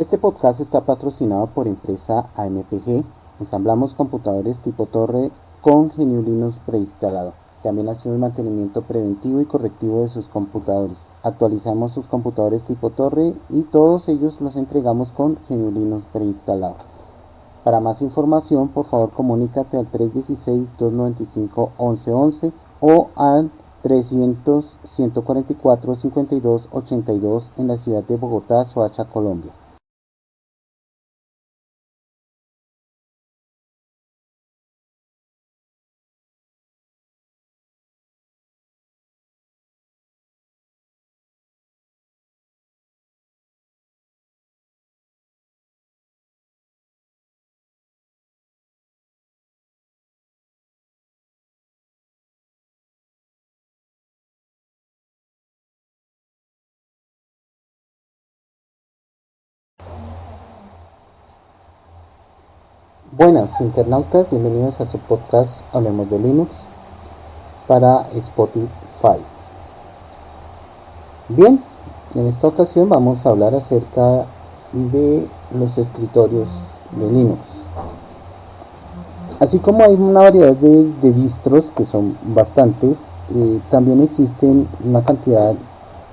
Este podcast está patrocinado por empresa AMPG. Ensamblamos computadores tipo torre con GNU Linux preinstalado. También hacemos el mantenimiento preventivo y correctivo de sus computadores. Actualizamos sus computadores tipo torre y todos ellos los entregamos con GNU Linux preinstalado. Para más información, por favor comunícate al 316-295-1111 o al 300-144-5282 en la ciudad de Bogotá, Soacha, Colombia. Buenas internautas, bienvenidos a su podcast Hablemos de Linux para Spotify. Bien, en esta ocasión vamos a hablar acerca de los escritorios de Linux. Así como hay una variedad de distros que son bastantes, también existen una cantidad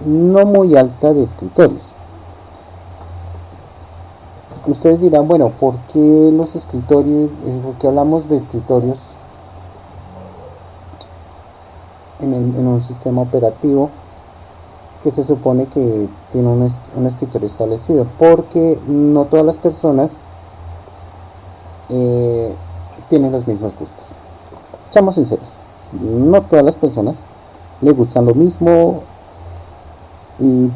no muy alta de escritorios. Ustedes dirán, bueno, ¿por qué los escritorios, por qué hablamos de escritorios en un sistema operativo que se supone que tiene un escritorio establecido? Porque no todas las personas eh, tienen los mismos gustos. Seamos sinceros, no todas las personas les gustan lo mismo y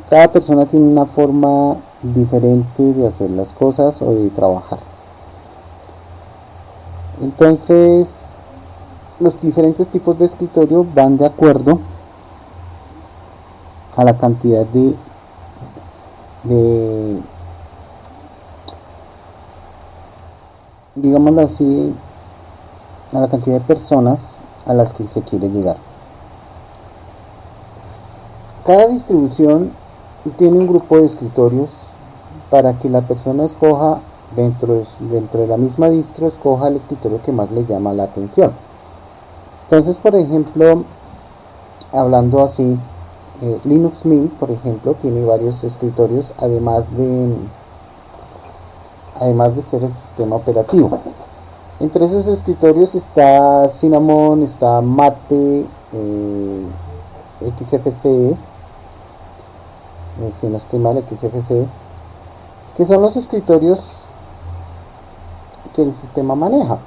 cada persona tiene una forma diferente de hacer las cosas o de trabajar. Entonces, los diferentes tipos de escritorio van de acuerdo a la cantidad de digámoslo así, a la cantidad de personas a las que se quiere llegar. Cada distribución tiene un grupo de escritorios para que la persona escoja dentro de la misma distro, escoja el escritorio que más le llama la atención. Entonces, por ejemplo, hablando así, Linux Mint, por ejemplo, tiene varios escritorios, además de ser el sistema operativo. Entre esos escritorios está Cinnamon, está Mate, XFCE, si no estoy mal, XFCE, que son los escritorios que el sistema maneja.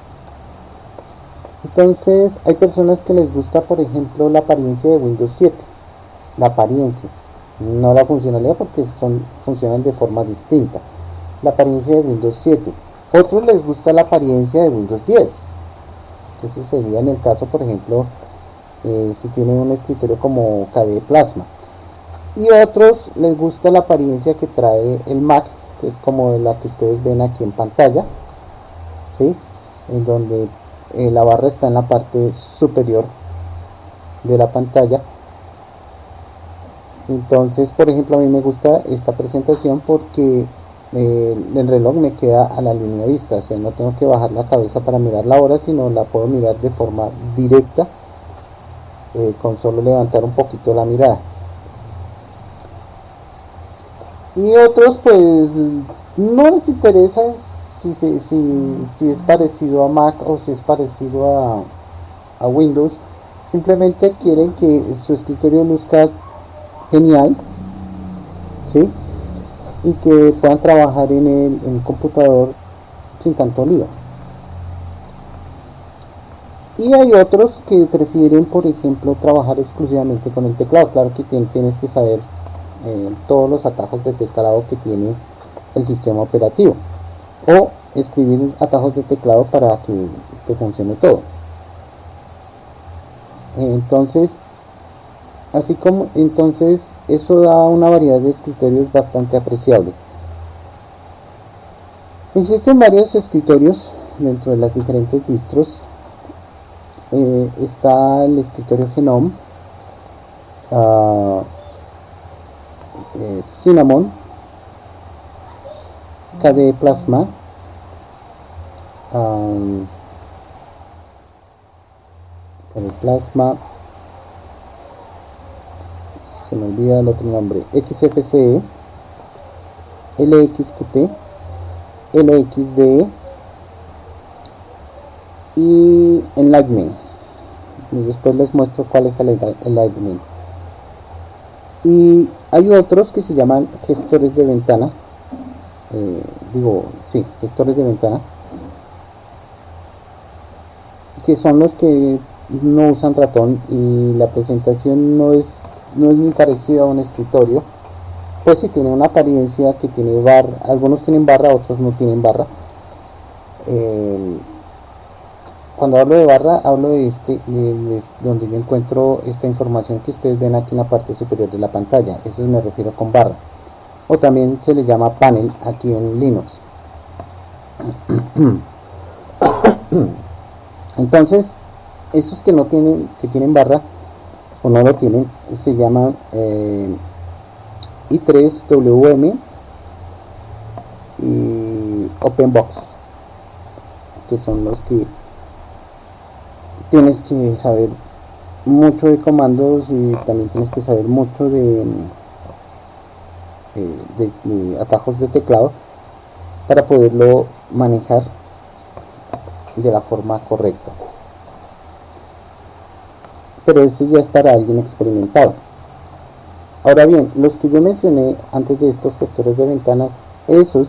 Entonces, hay personas que les gusta, por ejemplo, la apariencia de Windows 7. La apariencia, no la funcionalidad, porque funcionan de forma distinta. La apariencia de Windows 7. Otros les gusta la apariencia de Windows 10. Eso sería en el caso, por ejemplo, si tienen un escritorio como KDE Plasma. Y otros les gusta la apariencia que trae el Mac, que es como la que ustedes ven aquí en pantalla, ¿sí? En donde la barra está en la parte superior de la pantalla. Entonces, por ejemplo, a mí me gusta esta presentación porque el reloj me queda a la línea de vista, o sea, no tengo que bajar la cabeza para mirar la hora, sino la puedo mirar de forma directa, con solo levantar un poquito la mirada. Y otros, pues, no les interesa si es parecido a Mac o si es parecido a Windows. Simplemente quieren que su escritorio luzca genial, ¿sí? Y que puedan trabajar en el computador sin tanto lío. Y hay otros que prefieren, por ejemplo, trabajar exclusivamente con el teclado. Claro que tienes que saber todos los atajos de teclado que tiene el sistema operativo, o escribir atajos de teclado para que te funcione todo. Entonces eso da una variedad de escritorios bastante apreciable. Existen varios escritorios dentro de las diferentes distros. Está el escritorio Genome, Cinnamon, KDE Plasma, KDE Plasma, se me olvida el otro nombre, XFCE, LXQT, LXDE y Enlightenment. Y después les muestro cuál es el Enlightenment. Y hay otros que se llaman gestores de ventana, gestores de ventana, que son los que no usan ratón y la presentación no es muy parecida a un escritorio. Pues sí, tiene una apariencia que tiene barra, algunos tienen barra, otros no tienen barra. Cuando hablo de barra, hablo de donde yo encuentro esta información que ustedes ven aquí en la parte superior de la pantalla. Eso me refiero con barra. O también se le llama panel aquí en Linux. Entonces, esos que tienen barra o no lo tienen, se llaman i3WM y OpenBox, que son los que tienes que saber mucho de comandos y también tienes que saber mucho de atajos de teclado para poderlo manejar de la forma correcta. Pero eso ya es para alguien experimentado. Ahora bien, los que yo mencioné antes de estos gestores de ventanas, esos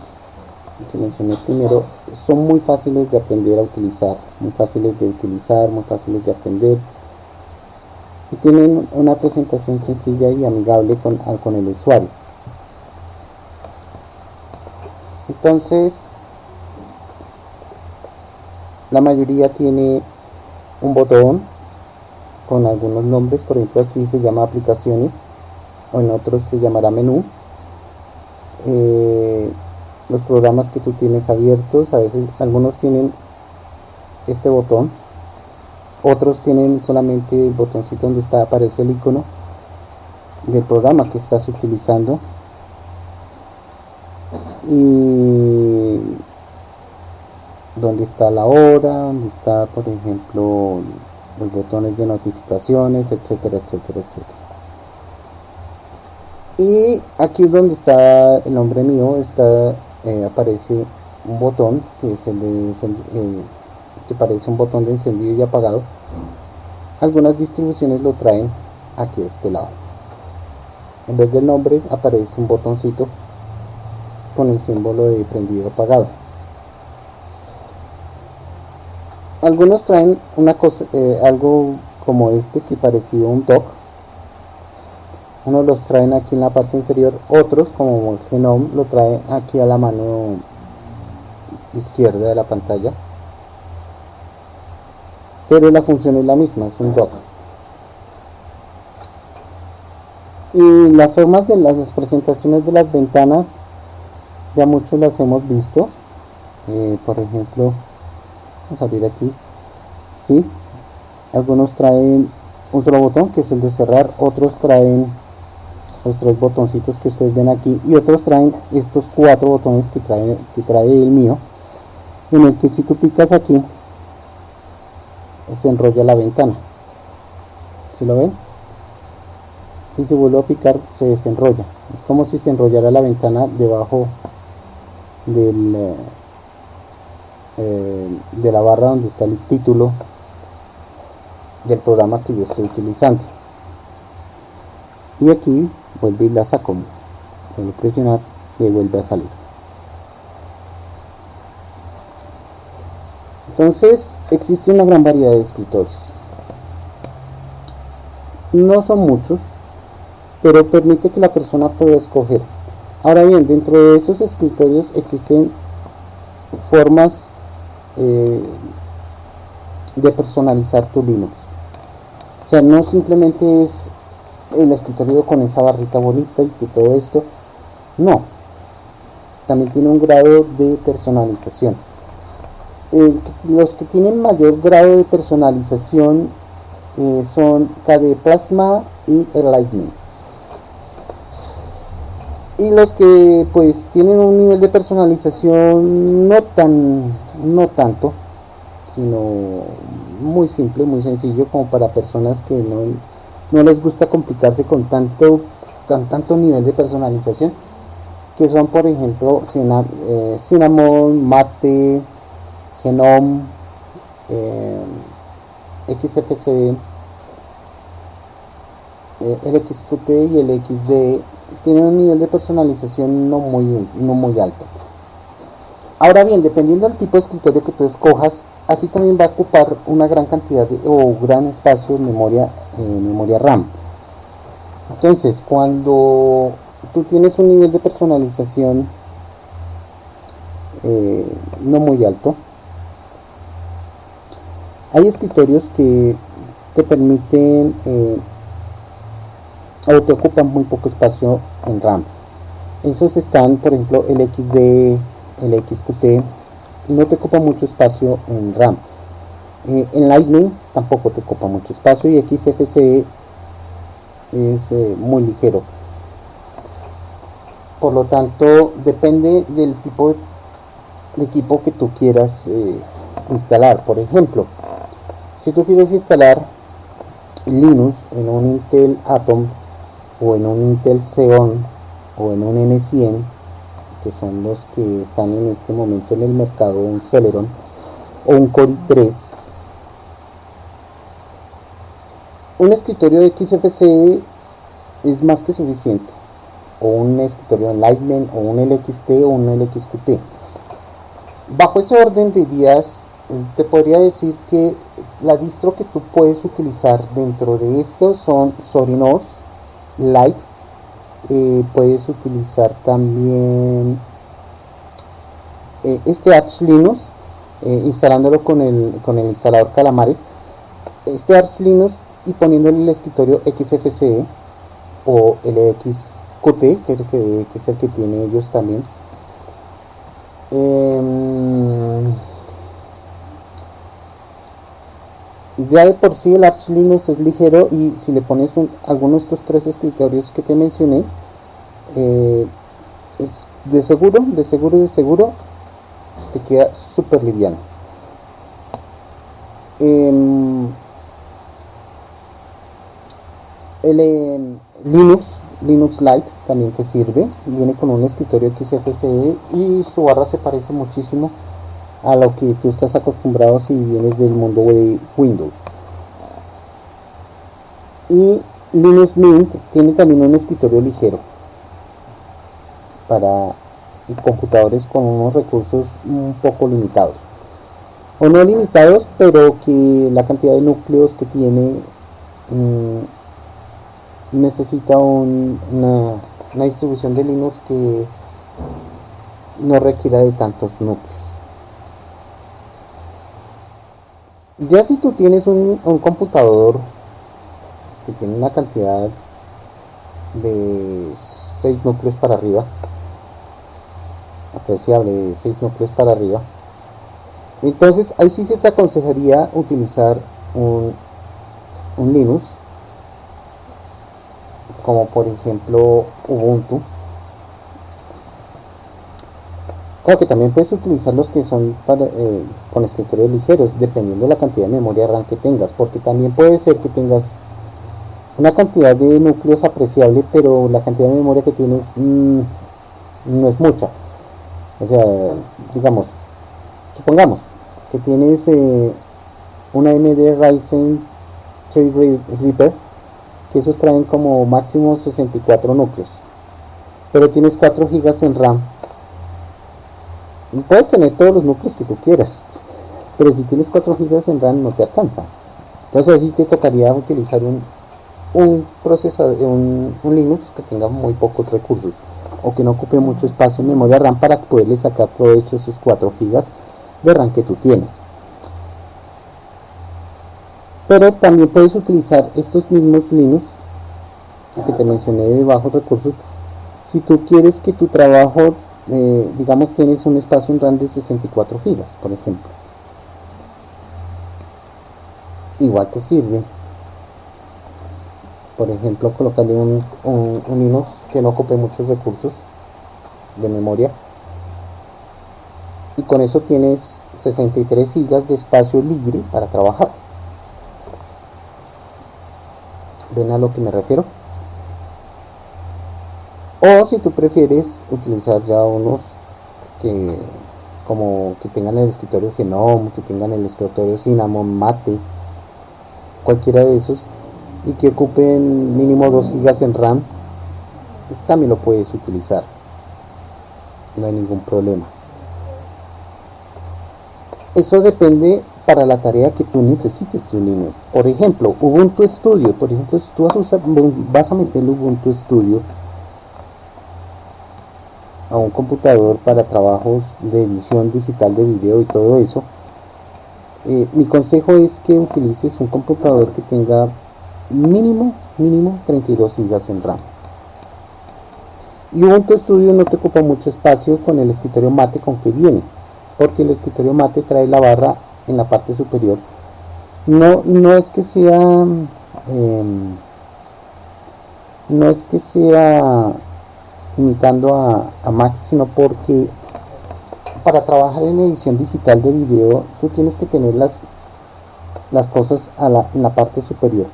que mencioné primero, son muy fáciles de aprender a utilizar, muy fáciles de aprender, y tienen una presentación sencilla y amigable con el usuario. Entonces, la mayoría tiene un botón con algunos nombres. Por ejemplo, aquí se llama aplicaciones, o en otros se llamará menú. Los programas que tú tienes abiertos, a veces algunos tienen este botón, otros tienen solamente el botoncito donde aparece el icono del programa que estás utilizando, y donde está la hora, donde está, por ejemplo, los botones de notificaciones, etcétera, etcétera, etcétera. Y aquí es donde está el nombre mío, aparece un botón que es que parece un botón de encendido y apagado. Algunas distribuciones lo traen aquí a este lado. En vez del nombre aparece un botoncito con el símbolo de prendido apagado. Algunos traen una cosa, algo como este, que parecía un dock. Unos los traen aquí en la parte inferior, otros como el Genome lo traen aquí a la mano izquierda de la pantalla, pero la función es la misma, es un dock. Y las formas de las presentaciones de las ventanas ya muchos las hemos visto. Por ejemplo, vamos a abrir aquí, ¿sí? Algunos traen un solo botón, que es el de cerrar, otros traen los 3 botoncitos que ustedes ven aquí, y otros traen estos 4 botones que trae el mío, en el que si tú picas aquí se enrolla la ventana, ¿sí lo ven? Y si vuelvo a picar se desenrolla. Es como si se enrollara la ventana debajo de la barra donde está el título del programa que yo estoy utilizando. Y aquí vuelve y la saco, vuelvo a presionar y vuelve a salir. Entonces existe una gran variedad de escritorios, no son muchos, pero permite que la persona pueda escoger. Ahora bien, dentro de esos escritorios existen formas de personalizar tu Linux. O sea, no simplemente es el escritorio con esa barrita bonita y que todo esto, no, también tiene un grado de personalización. Los que tienen mayor grado de personalización son KDE Plasma y Enlightenment. Y los que pues tienen un nivel de personalización no tanto, sino muy simple, muy sencillo, como para personas que no les gusta complicarse con tanto nivel de personalización, que son por ejemplo Cinnamon, Mate, Genome, eh, XFCE, el XQT y el XD. Tienen un nivel de personalización no muy alto. Ahora bien, dependiendo del tipo de escritorio que tú escojas, así también va a ocupar una gran cantidad o gran espacio de memoria RAM. Entonces, cuando tú tienes un nivel de personalización no muy alto, hay escritorios que te permiten o te ocupan muy poco espacio en RAM. Esos están, por ejemplo, el XD, el XQT, no te ocupa mucho espacio en RAM. En Lightning tampoco te ocupa mucho espacio y XFCE es muy ligero. Por lo tanto, depende del tipo de equipo que tú quieras instalar. Por ejemplo, si tú quieres instalar Linux en un Intel Atom o en un Intel Xeon o en un N100, que son los que están en este momento en el mercado, un Celeron o un Core i3, un escritorio de XFCE es más que suficiente, o un escritorio en Lightning o un LXT o un LXQT. Bajo ese orden de ideas, te podría decir que la distro que tú puedes utilizar dentro de estos son Sorinos Lite. Puedes utilizar también este Arch Linux, instalándolo con el instalador Calamares. Este Arch Linux y poniéndole el escritorio XFCE o LXQT, que es el que tiene ellos también. Ya de por sí el Arch Linux es ligero, y si le pones alguno de estos tres escritorios que te mencioné, es de seguro te queda súper liviano. El Linux Lite también te sirve, viene con un escritorio XFCE y su barra se parece muchísimo a lo que tú estás acostumbrado si vienes del mundo de Windows. Y Linux Mint tiene también un escritorio ligero para computadores con unos recursos un poco limitados, o no limitados, pero que la cantidad de núcleos que tiene necesita una distribución de Linux que no requiera de tantos núcleos. Ya si tú tienes un computador que tiene una cantidad de 6 núcleos para arriba, apreciable, de 6 núcleos para arriba, entonces ahí sí se te aconsejaría utilizar un Linux, como por ejemplo Ubuntu. Claro que también puedes utilizar los que son con escritorios ligeros, dependiendo de la cantidad de memoria RAM que tengas, porque también puede ser que tengas una cantidad de núcleos apreciable, pero la cantidad de memoria que tienes no es mucha. O sea, digamos, supongamos que tienes una AMD Ryzen 3 Reaper, que esos traen como máximo 64 núcleos, pero tienes 4 GB en RAM. Puedes tener todos los núcleos que tú quieras, pero si tienes 4 GB en RAM no te alcanza. Entonces así te tocaría utilizar un procesador, un Linux que tenga muy pocos recursos o que no ocupe mucho espacio en memoria RAM para poderle sacar provecho de esos 4 GB de RAM que tú tienes. Pero también puedes utilizar estos mismos Linux que te mencioné de bajos recursos si tú quieres que tu trabajo, digamos, tienes un espacio en RAM de 64 GB, por ejemplo. Igual te sirve, por ejemplo, colocarle un Linux que no ocupe muchos recursos de memoria, y con eso tienes 63 GB de espacio libre para trabajar. ¿Ven a lo que me refiero? O si tú prefieres utilizar ya unos que como que tengan el escritorio Genome, que tengan el escritorio Cinnamon, Mate, cualquiera de esos, y que ocupen mínimo 2 GB en RAM, también lo puedes utilizar, no hay ningún problema. Eso depende para la tarea que tú necesites tu Linux. Por ejemplo, Ubuntu Studio, por ejemplo, si tú vas a meter el Ubuntu Studio a un computador para trabajos de edición digital de video y todo eso, mi consejo es que utilices un computador que tenga mínimo 32 GB en RAM. Y Ubuntu Studio no te ocupa mucho espacio con el escritorio Mate con que viene, porque el escritorio Mate trae la barra en la parte superior. No es que sea imitando a Mac, sino porque para trabajar en edición digital de video tú tienes que tener las cosas en la parte superior.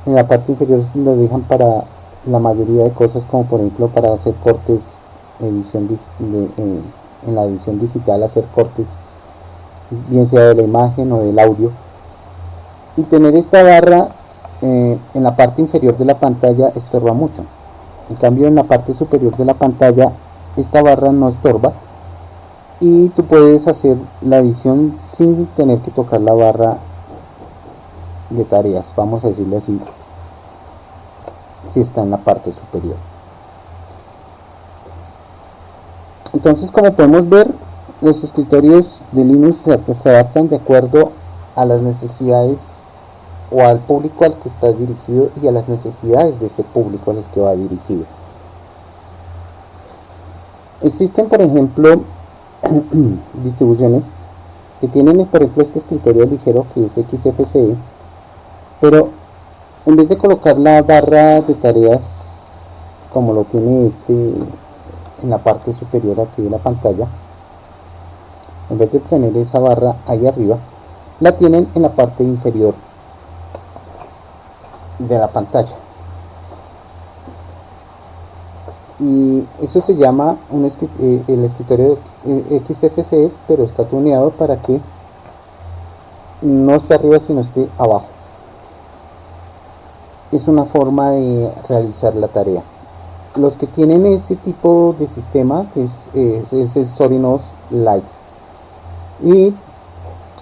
En la parte inferior lo dejan para la mayoría de cosas, como por ejemplo para hacer cortes, edición en la edición digital, hacer cortes bien sea de la imagen o del audio, y tener esta barra en la parte inferior de la pantalla estorba mucho. En cambio, en la parte superior de la pantalla esta barra no estorba y tú puedes hacer la edición sin tener que tocar la barra de tareas, vamos a decirle así, si está en la parte superior. Entonces, como podemos ver, los escritorios de Linux se adaptan de acuerdo a las necesidades o al público al que está dirigido y a las necesidades de ese público al que va dirigido. Existen, por ejemplo, distribuciones que tienen, por ejemplo, este escritorio ligero que es XFCE, pero en vez de colocar la barra de tareas como lo tiene en la parte superior aquí de la pantalla, en vez de tener esa barra ahí arriba, la tienen en la parte inferior de la pantalla, y eso se llama el escritorio XFCE, pero está tuneado para que no esté arriba sino esté abajo. Es una forma de realizar la tarea. Los que tienen ese tipo de sistema, que es el Sorinos Lite y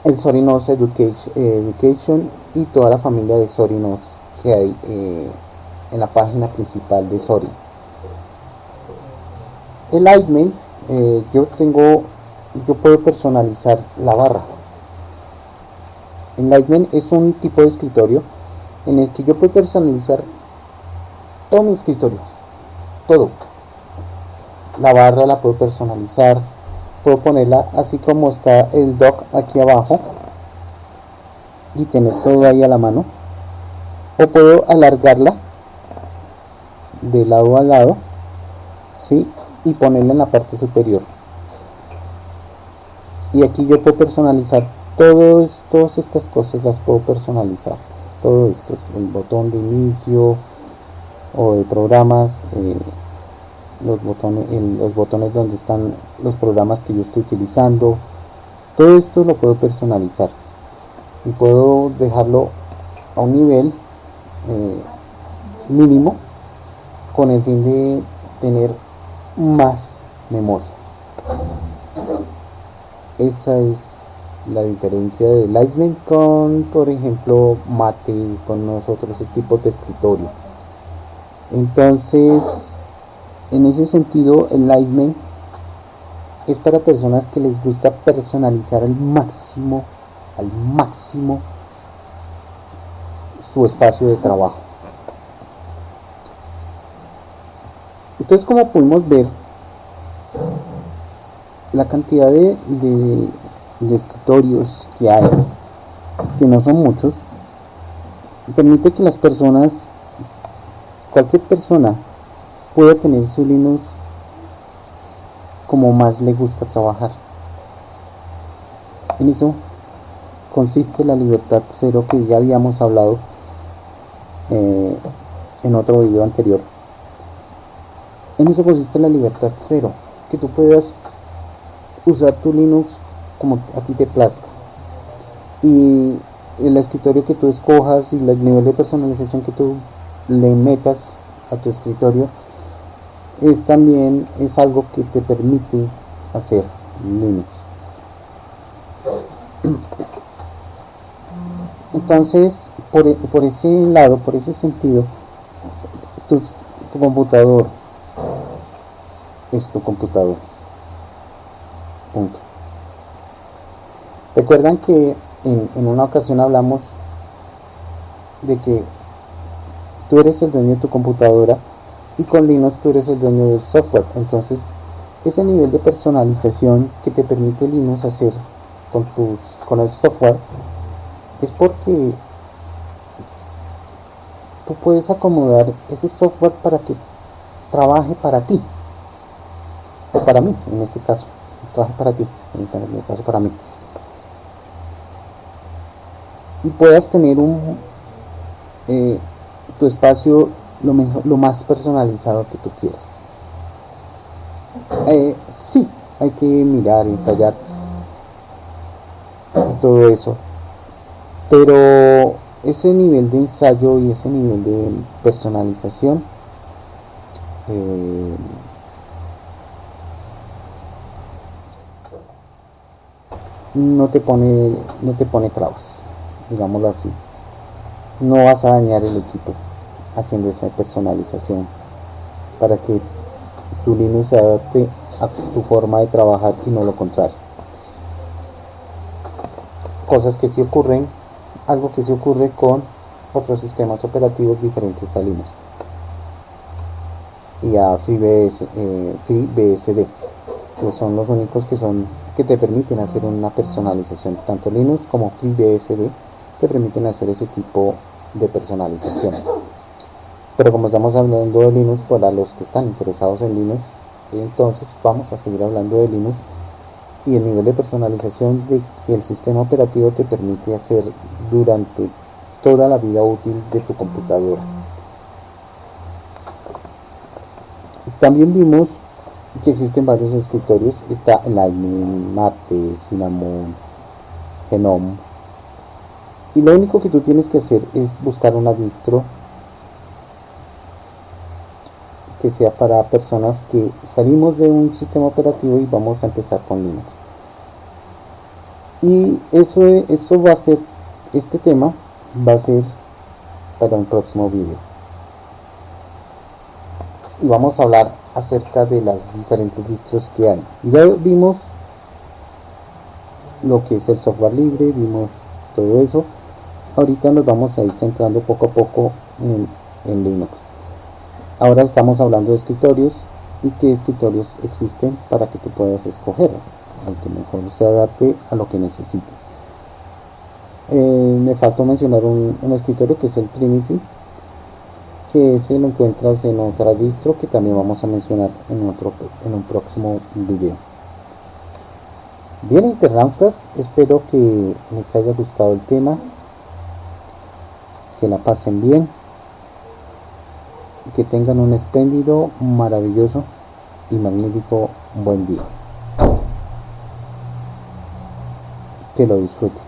el Sorinos Education y toda la familia de Sorinos que hay en la página principal de Sori. El Lightman, yo puedo personalizar la barra. El Lightman es un tipo de escritorio en el que yo puedo personalizar todo mi escritorio, todo. La barra la puedo personalizar, puedo ponerla así como está el dock aquí abajo y tener todo ahí a la mano, o puedo alargarla de lado a lado, ¿sí? Y ponerla en la parte superior, y aquí yo puedo personalizar todas estas cosas, las puedo personalizar, todo esto, el botón de inicio o de programas, los botones donde están los programas que yo estoy utilizando, todo esto lo puedo personalizar y puedo dejarlo a un nivel mínimo con el fin de tener más memoria. Esa es la diferencia de Lightman con, por ejemplo, Mate, con nosotros, ese tipo de escritorio. Entonces, en ese sentido, el Lightman es para personas que les gusta personalizar al máximo su espacio de trabajo. Entonces, como pudimos ver, la cantidad de escritorios que hay, que no son muchos, permite que las personas, cualquier persona, pueda tener su Linux como más le gusta trabajar. En eso consiste la libertad cero que ya habíamos hablado en otro video anterior. En eso consiste la libertad cero, que tú puedas usar tu Linux como a ti te plazca, y el escritorio que tú escojas y el nivel de personalización que tú le metas a tu escritorio también es algo que te permite hacer Linux. Entonces, por ese lado, por ese sentido, tu computador es tu computador. Punto. Recuerdan que en una ocasión hablamos de que tú eres el dueño de tu computadora y con Linux tú eres el dueño del software. Entonces, ese nivel de personalización que te permite Linux hacer con el software es porque tú puedes acomodar ese software para que trabaje para ti, o para mí, en este caso, trabaje para ti, en este caso para mí, y puedas tener tu espacio lo más personalizado que tú quieras. Sí, hay que mirar, ensayar y todo eso, pero ese nivel de ensayo y ese nivel de personalización no te pone trabas, digámoslo así. No vas a dañar el equipo haciendo esa personalización para que tu Linux se adapte a tu forma de trabajar y no lo contrario. Cosas que sí ocurren, algo que sí ocurre con otros sistemas operativos diferentes a Linux y a FreeBSD, que son los únicos que te permiten hacer una personalización. Tanto Linux como FreeBSD te permiten hacer ese tipo de personalización. Pero como estamos hablando de Linux, para los que están interesados en Linux, entonces vamos a seguir hablando de Linux y el nivel de personalización de que el sistema operativo te permite hacer durante toda la vida útil de tu computadora. También vimos que existen varios escritorios. Está Lightning, Mate, Cinnamon, Genome, y lo único que tú tienes que hacer es buscar una distro que sea para personas que salimos de un sistema operativo y vamos a empezar con Linux. Y eso va a ser, este tema va a ser para un próximo video. Y vamos a hablar acerca de las diferentes distros que hay. Ya vimos lo que es el software libre, vimos todo eso. Ahorita nos vamos a ir centrando poco a poco en Linux. Ahora estamos hablando de escritorios y qué escritorios existen para que tú puedas escoger al que mejor se adapte a lo que necesites. Me faltó mencionar un escritorio que es el Trinity, que ese lo encuentras en otra distro que también vamos a mencionar en un próximo video. Bien, internautas, espero que les haya gustado el tema, que la pasen bien, que tengan un espléndido, maravilloso y magnífico buen día. Que lo disfruten.